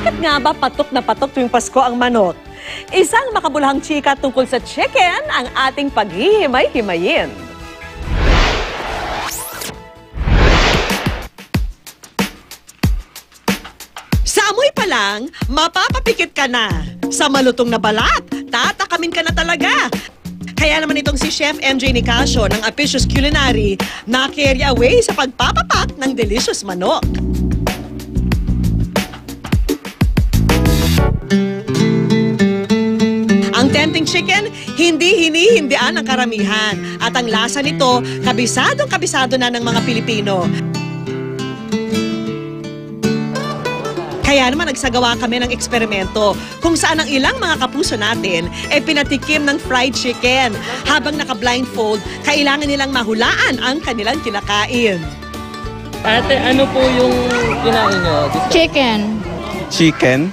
Bakit nga ba patok na patok tuwing Pasko ang manok? Isang makabulahang chika tungkol sa chicken ang ating paghihimay-himayin. Sa amoy pa lang, mapapapikit ka na. Sa malutong na balat, tatakamin ka na talaga. Kaya naman itong si Chef MJ Nicasio ng Apicious Culinary na carry away sa pagpapapak ng delicious manok. Ang tempting chicken, hindi hinihindian ng karamihan. At ang lasa nito, kabisadong-kabisado na ng mga Pilipino. Kaya naman nagsagawa kami ng eksperimento kung saan ang ilang mga kapuso natin ay pinatikim ng fried chicken. Habang naka-blindfold, kailangan nilang mahulaan ang kanilang kinakain. Ate, ano po yung kinain nyo? Chicken. Chicken?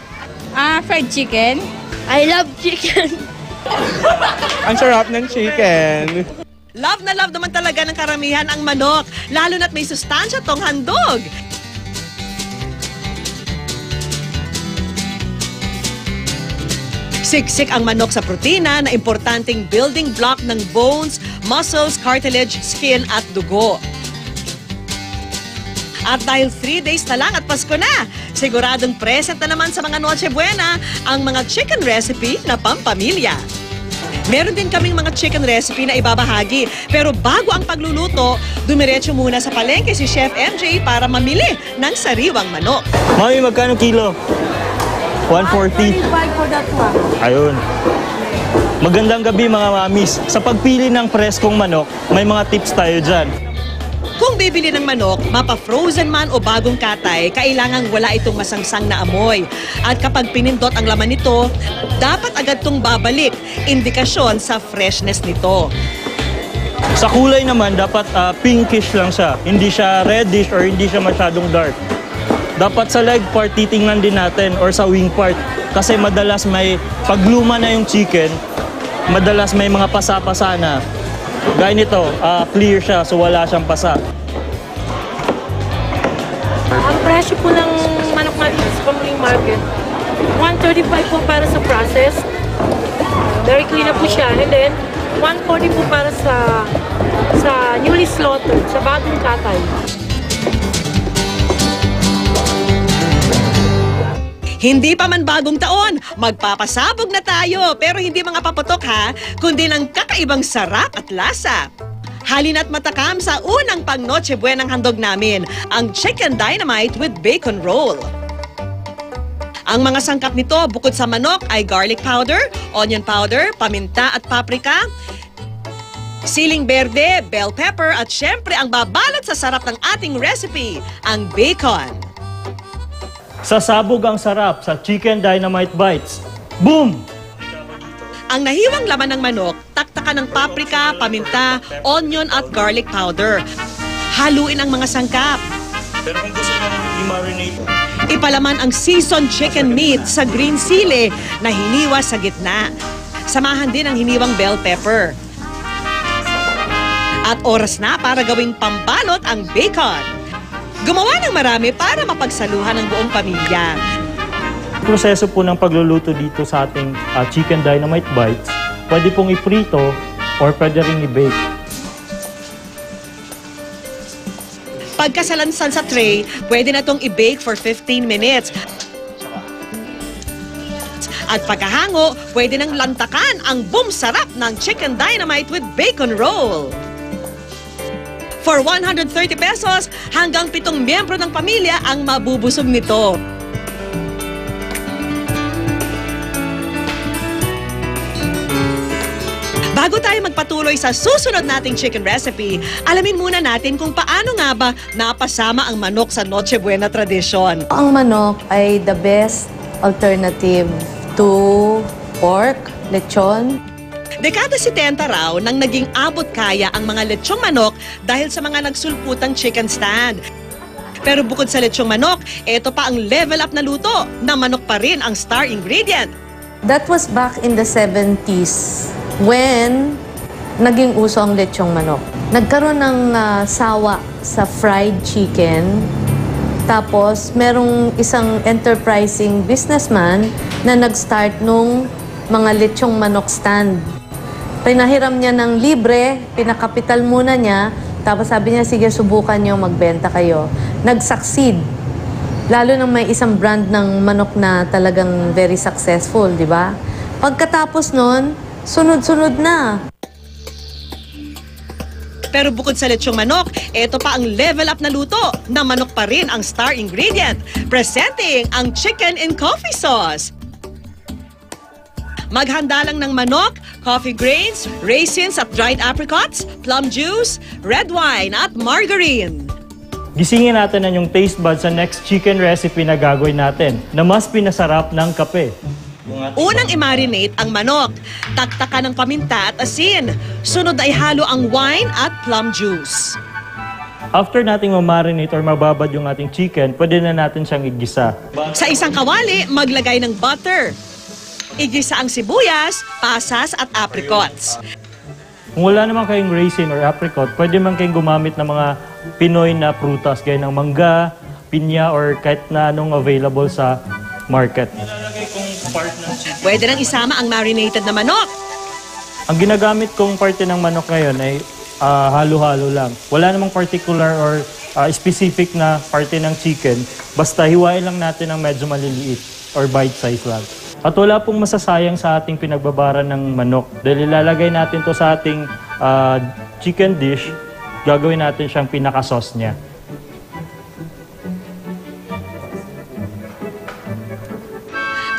Fried chicken. I love chicken. Ang sarap ng chicken. Love na love naman talaga ng karamihan ang manok, lalo na't may sustansya tong handog. Siksik ang manok sa protina na importanteng building block ng bones, muscles, cartilage, skin at dugo. At dahil 3 days na lang at Pasko na, siguradong present na naman sa mga Noche Buena ang mga chicken recipe na pampamilya. Meron din kaming mga chicken recipe na ibabahagi. Pero bago ang pagluluto, dumiretso muna sa palengke si Chef MJ para mamili ng sariwang manok. Mami, magkano kilo? 140. 145 for that one. Ayun. Magandang gabi mga mamis. Sa pagpili ng preskong manok, may mga tips tayo dyan. Kung bibili ng manok, mapa-frozen man o bagong katay, kailangang wala itong masangsang na amoy. At kapag pinindot ang laman nito, dapat agad itong babalik. Indikasyon sa freshness nito. Sa kulay naman, dapat pinkish lang siya. Hindi siya reddish or hindi siya masyadong dark. Dapat sa leg part, titingnan din natin or sa wing part. Kasi madalas may, pagluma na yung chicken, madalas may mga pasa-pasa na. Gaya nito, clear siya, so wala siyang pasa. Ang presyo po ng manok natin sa Pamuling Market, 135 po para sa process. Very clean na po siya. And then, 140 po para sa newly slaughtered, sa bagong katay. Hindi pa man bagong taon, magpapasabog na tayo. Pero hindi mga paputok ha, kundi ng kakaibang sarap at lasa. Halina't matakam sa unang pang Noche Buenang handog namin, ang Chicken Dynamite with Bacon Roll. Ang mga sangkap nito bukod sa manok ay garlic powder, onion powder, paminta at paprika, siling berde, bell pepper at syempre ang babalot sa sarap ng ating recipe, ang bacon. Sasabog ang sarap sa Chicken Dynamite Bites. Boom! Ang nahiwang laman ng manok, taktakan ng paprika, paminta, onion at garlic powder. Haluin ang mga sangkap. Pero kung gusto nyo i-marinate, Ipalaman ang seasoned chicken meat sa green sili na hiniwa sa gitna. Samahan din ang hiniwang bell pepper. At oras na para gawing pambalot ang bacon. Gumawa ng marami para mapagsaluhan ng buong pamilya. proseso po ng pagluluto dito sa ating Chicken Dynamite Bites, pwede pong iprito or pwede rin i-bake. Pagkasalansan sa tray, pwede na itong i-bake for 15 minutes. At pagkahango, pwede nang lantakan ang boom sarap ng Chicken Dynamite with Bacon Roll. For 130 pesos, hanggang 7 miyembro ng pamilya ang mabubusog nito. Bago tayo magpatuloy sa susunod nating chicken recipe, alamin muna natin kung paano nga ba napasama ang manok sa Noche Buena tradisyon. Ang manok ay the best alternative to pork, lechon. Dekada 70 raw nang naging abot kaya ang mga lechong manok dahil sa mga nagsulputang chicken stand. Pero bukod sa lechong manok, ito pa ang level up na luto na manok pa rin ang star ingredient. That was back in the 70s when naging uso ang lechong manok. Nagkaroon ng sawa sa fried chicken Tapos, merong isang enterprising businessman na nag-start nung mga lechong manok stand. Pinahiram niya ng libre, pinakapital muna niya, tapos sabi niya, sige, subukan niyo, magbenta kayo. Nag-succeed. Lalo nang may isang brand ng manok na talagang very successful, di ba? Pagkatapos nun, sunod-sunod na. Pero bukod sa lechong manok, ito pa ang level up na luto na manok pa rin ang star ingredient. Presenting ang chicken in coffee sauce. Maghanda lang ng manok, coffee grains, raisins at dried apricots, plum juice, red wine at margarine. Gisingin natin ang yung taste buds sa next chicken recipe na gagawin natin na mas pinasarap ng kape. Unang i-marinate ang manok. Taktakan ng paminta at asin. Sunod ay halo ang wine at plum juice. After nating ma-marinate or mababad yung ating chicken, pwede na natin siyang igisa. Sa isang kawali, maglagay ng butter. Igisa ang sibuyas, pasas at apricots. Kung wala naman kayong raisin or apricot, pwede man kayong gumamit ng mga Pinoy na prutas gaya ng mangga, pinya, or kahit na anong available sa market. Pwede nang isama ang marinated na manok. Ang ginagamit kong parte ng manok ngayon ay halo-halo lang. Wala namang particular or specific na parte ng chicken. Basta hiwain lang natin ng medyo maliliit or bite size lang. At wala pong masasayang sa ating pinagbabara ng manok. Dahil ilalagay natin to sa ating chicken dish, gagawin natin siyang pinaka-sauce niya.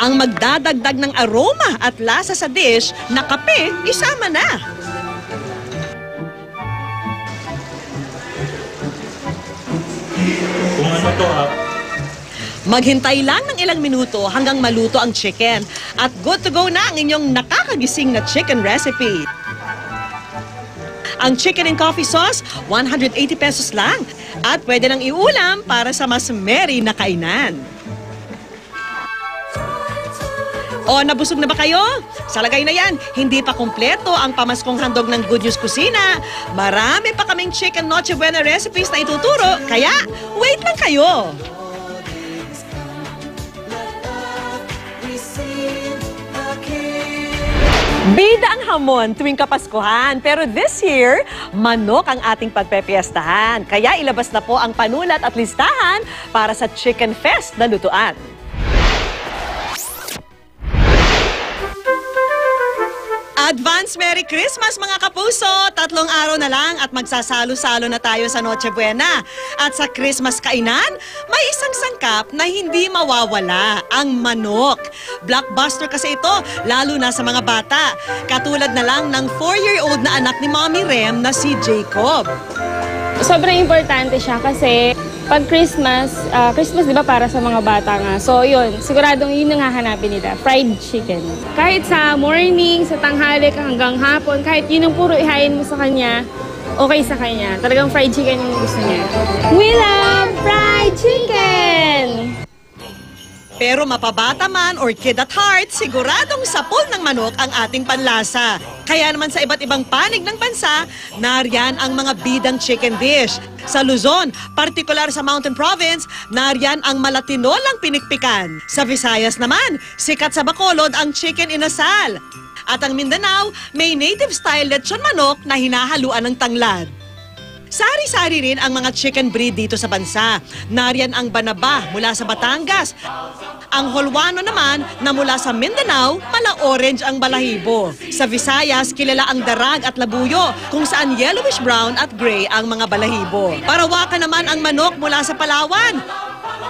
Ang magdadagdag ng aroma at lasa sa dish na kape, isama na. Kung ano to Maghintay lang ng ilang minuto hanggang maluto ang chicken. At good to go na ang inyong nakakagising na chicken recipe. Ang chicken and coffee sauce, 180 pesos lang. At pwede nang iulam para sa mas merry na kainan. O, nabusog na ba kayo? Sa lagay na yan, hindi pa kumpleto ang pamaskong handog ng Good News Kusina. Marami pa kaming chicken Noche Buena recipes na ituturo, kaya wait lang kayo. Bida ang hamon tuwing Kapaskuhan, pero this year, manok ang ating pagpepiestahan. Kaya ilabas na po ang panulat at listahan para sa Chicken Fest na lutuan. Advance Merry Christmas mga kapuso! 3 araw na lang at magsasalo-salo na tayo sa Noche Buena. At sa Christmas kainan, may isang sangkap na hindi mawawala, ang manok. Blockbuster kasi ito, lalo na sa mga bata. Katulad na lang ng 4-year-old na anak ni Mommy Rem na si Jacob. Sobrang importante siya kasi pag Christmas, Christmas di ba para sa mga bata nga. So yun, siguradong yun ang hahanapin nila, fried chicken. Kahit sa morning, sa tanghali, hanggang hapon, kahit yun ang puro ihain mo sa kanya, okay sa kanya. Talagang fried chicken yung gusto niya. We love fried chicken! Pero mapabata man or kid at heart, siguradong sapol ng manok ang ating panlasa. Kaya naman sa iba't ibang panig ng bansa, nariyan ang mga bidang chicken dish. Sa Luzon, partikular sa Mountain Province, nariyan ang malatinolang pinikpikan. Sa Visayas naman, sikat sa Bacolod ang chicken inasal. At ang Mindanao, may native style lechon manok na hinahaluan ng tanglad. Sari-sari rin ang mga chicken breed dito sa bansa. Nariyan ang Banaba mula sa Batangas. Ang Holwano naman na mula sa Mindanao, mala-orange ang balahibo. Sa Visayas, kilala ang Darag at Labuyo, kung saan yellowish brown at gray ang mga balahibo. Parawakan naman ang manok mula sa Palawan.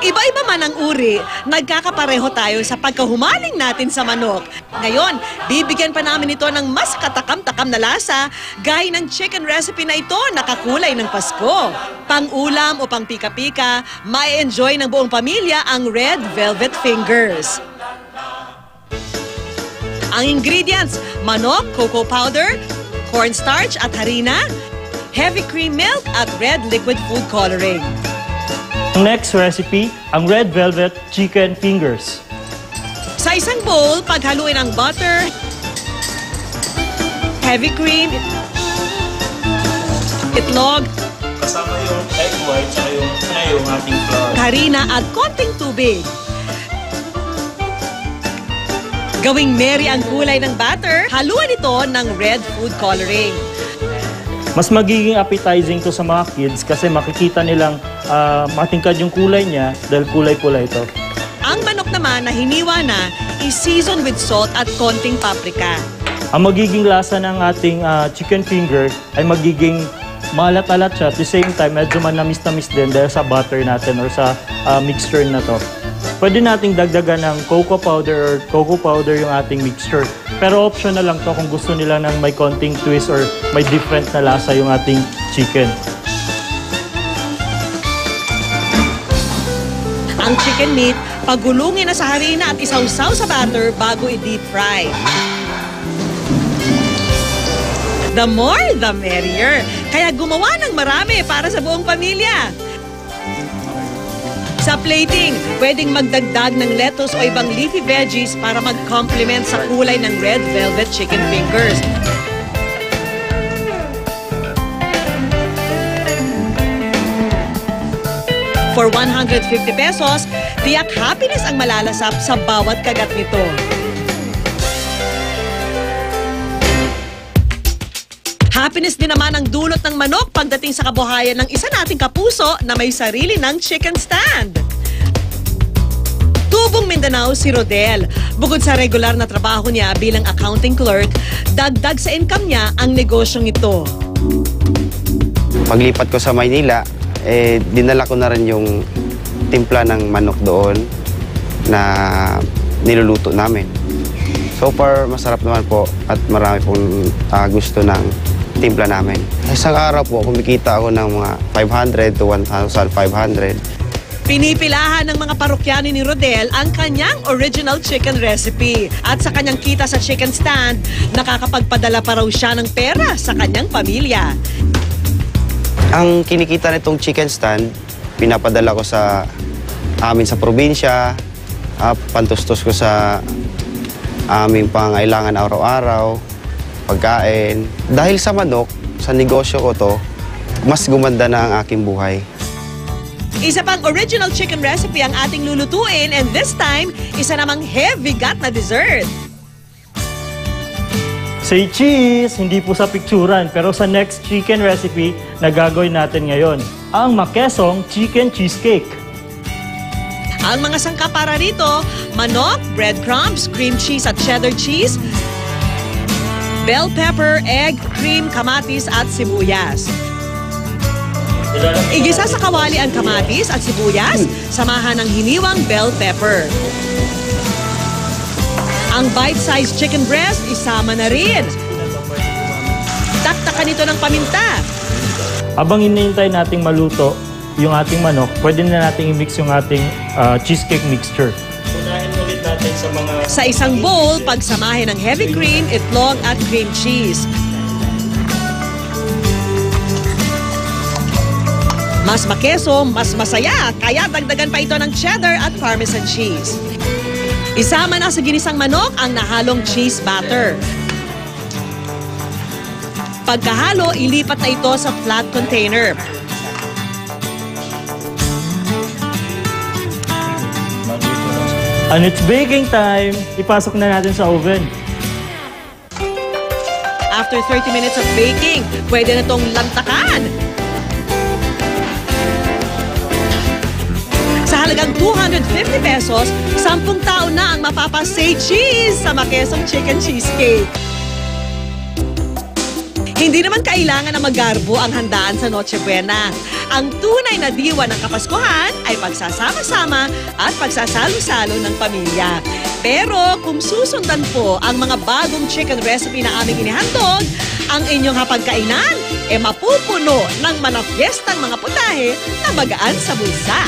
Iba-iba man ang uri, nagkakapareho tayo sa pagkahumaling natin sa manok. Ngayon, bibigyan pa namin ito ng mas katakam-takam na lasa, gaya ng chicken recipe na ito na kakulay ng Pasko. Pang-ulam o pang-pika-pika, mai-enjoy ng buong pamilya ang red velvet fingers. Ang ingredients, manok, cocoa powder, cornstarch at harina, heavy cream milk at red liquid food coloring. Next recipe, ang red velvet chicken fingers. Sa isang bowl, paghaluin ang butter, heavy cream, itlog, Kasama yung egg white at yung ating flour. Harina at konting tubig. Gawing merry ang kulay ng batter, haluan ito ng red food coloring. Mas magiging appetizing to sa mga kids kasi makikita nilang matingkad yung kulay niya dahil kulay-pula ito. Ang manok naman na hiniwa na, i-season with salt at konting paprika. Ang magiging lasa ng ating chicken finger ay magiging malat-alat siya. At the same time, medyo manamis-namis din dahil sa butter natin or sa mixture na to. Pwede nating dagdagan ng cocoa powder yung ating mixture. Pero optional lang to kung gusto nila ng may konting twist or may different na lasa yung ating chicken. Ang chicken meat, pagulungin na sa harina at isawsaw sa batter bago i-deep fry. The more, the merrier. Kaya gumawa ng marami para sa buong pamilya. Sa plating, pwedeng magdagdag ng lettuce o ibang leafy veggies para mag-complement sa kulay ng red velvet chicken fingers. For 150 pesos, tiyak happiness ang malalasap sa bawat kagat nito. Happiness din naman ang dulot ng manok pagdating sa kabuhayan ng isa nating kapuso na may sarili ng chicken stand. Tubong Mindanao si Rodel. Bukod sa regular na trabaho niya bilang accounting clerk, dagdag sa income niya ang negosyong ito. Paglipat ko sa Maynila, dinala ko na rin yung timpla ng manok doon na niluluto namin. So far, masarap naman po at marami pong gusto ng timpla namin. Isang araw po, kumikita ako ng mga 500 to 1,500. Pinipilahan ng mga parokyano ni Rodel ang kanyang original chicken recipe. At sa kanyang kita sa chicken stand, nakakapagpadala pa raw siya ng pera sa kanyang pamilya. Ang kinikita nitong chicken stand, pinapadala ko sa amin sa probinsya, pantustos ko sa aming pangailangan araw-araw, pagkain. Dahil sa manok, sa negosyo ko to, mas gumanda na ang aking buhay. Isa pang original chicken recipe ang ating lulutuin and this time, isa namang heavy gut na dessert. Say cheese! Hindi po sa picturan, pero sa next chicken recipe na gagawin natin ngayon, ang makesong chicken cheesecake. Ang mga sangkap para rito, manok, breadcrumbs, cream cheese at cheddar cheese, bell pepper, egg, cream, kamatis at sibuyas. Igisa sa kawali ang kamatis at sibuyas, samahan ng hiniwang bell pepper. Ang bite-sized chicken breast, isama na rin. Taktakan ito ng paminta. Habang hinihintay nating maluto yung ating manok, pwede na nating i-mix yung ating cheesecake mixture. Unahin ulit natin sa mga... Sa isang bowl, pagsamahin ng heavy cream, itlog at cream cheese. Mas makeso, mas masaya, kaya dagdagan pa ito ng cheddar at parmesan cheese. Isama na sa ginisang manok ang nahalong cheese batter. Pagkahalo, ilipat na ito sa flat container. And it's baking time! Ipasok na natin sa oven. After 30 minutes of baking, pwede na itong lantakan. Sa halagang 250 pesos, 10 taon na ang mapapasay cheese sa makesong chicken cheesecake. Hindi naman kailangan na magarbo ang handaan sa Noche Buena. Ang tunay na diwa ng Kapaskuhan ay pagsasama-sama at pagsasalo-salo ng pamilya. Pero kung susundan po ang mga bagong chicken recipe na aming inihandog, ang inyong hapagkainan ay mapupuno ng manafiestang mga putahe na magaan sa bulsa.